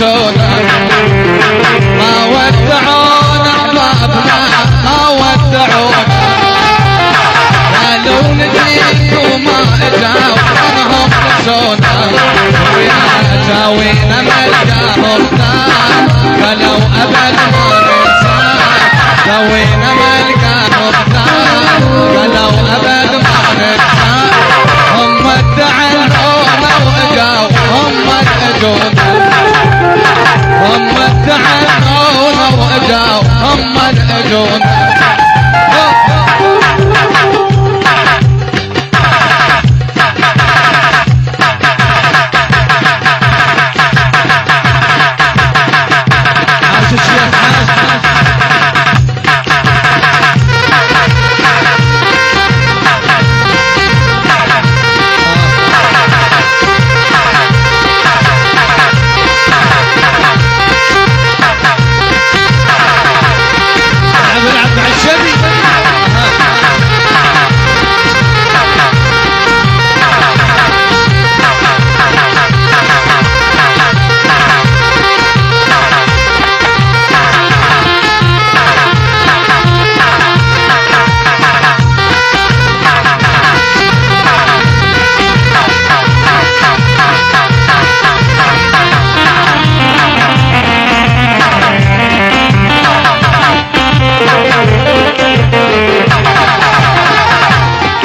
نسونا ما ودعونا احبابنا ما ودعونا قالوا نجيك وما اجاوا عنهم نسونا ويا جاوينا ملقاهم نار قالوا ابد ما ننسى جاوينا ملقاهم نار قالوا ابد ما ننسى هم ادعونا واجاوا هم اجونا هم ادعونا واجاوا هم اجونا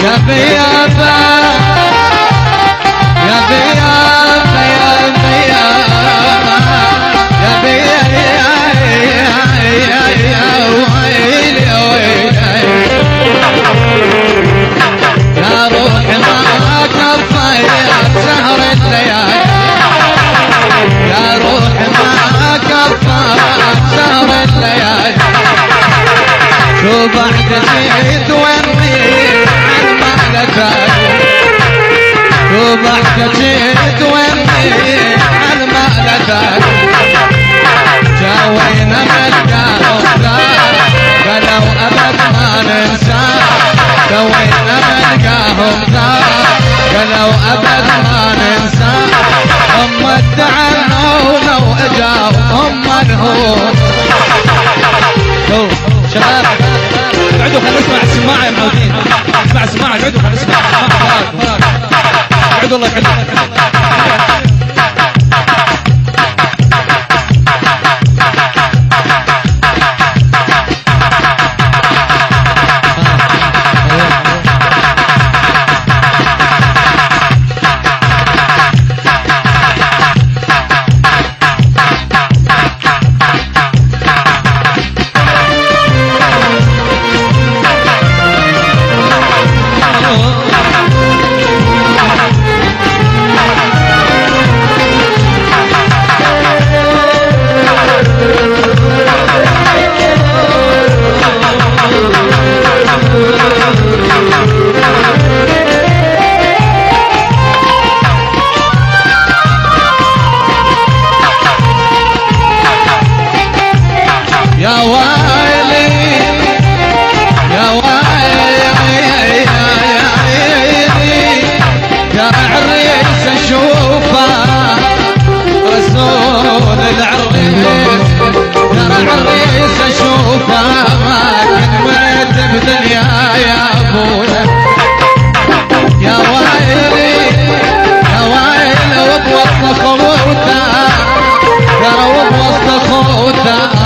يا بيابا يا بيابا يا بيابا يا بيابا يا ويلي ويلي يا روحي ما كفيت سهر الليالي يا روحي ما كفيت سهر الليالي شو بعد جيت ويني وبعد جيت ويني المال ذاك جاوينا ملقاهم ذاك قالوا ابد ما ننسى جاوينا ملقاهم ذاك قالوا ابد ما ننسى هم ادعونا واجاوا هم الهون شباب اقعدوا خلينا نسمع السماعه يا معودين اسمع السماعه اقعدوا خلينا نسمع اقعدوا الله يقعدوا يا ويلي يا ويلي يا عريس اشوفه رسول العريس يا عريس اشوفه ما كنت بدنيا يا ابويا يا ويلي يا ويلي وبوسط خوته يا رب وسط خوته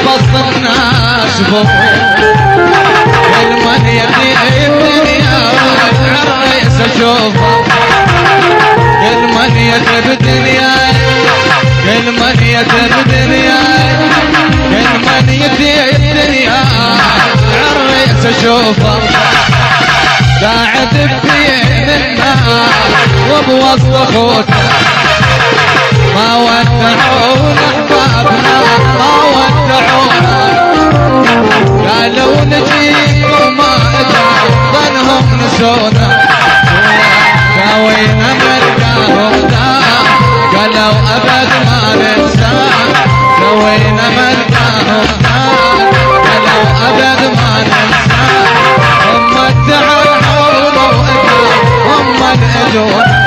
بسط الناس فوق المن يدي الدنيا والعريس اشوفه المن يدي الدنيا المن يدي الدنيا المن يدي الدنيا العريس اشوفه قاعد بين الناس وبوسط خوته ما ودعونا احبابنا ما ودعونا قالوا نجيك وما اجاوا ظنهم نسونا جاوينا ملقاهم ذاك قالوا ابد ما ننسى جاوينا ملقاهم ذاك قالوا ابد ما ننسى هم ادعونا واجوا هم الاجون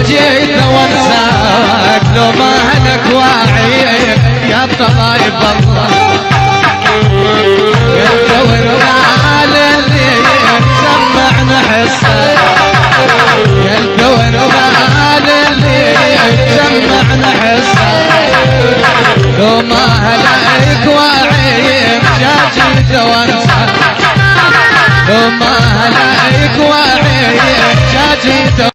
جيت وانساك لو ما هلك واعيك يا طبايب الله يا الكون اللي سمعنا حسك يا الكون اللي سمعنا حسك لو ما هلك واعيك يا جيت وانساك لو ما هلك واعيك يا جيت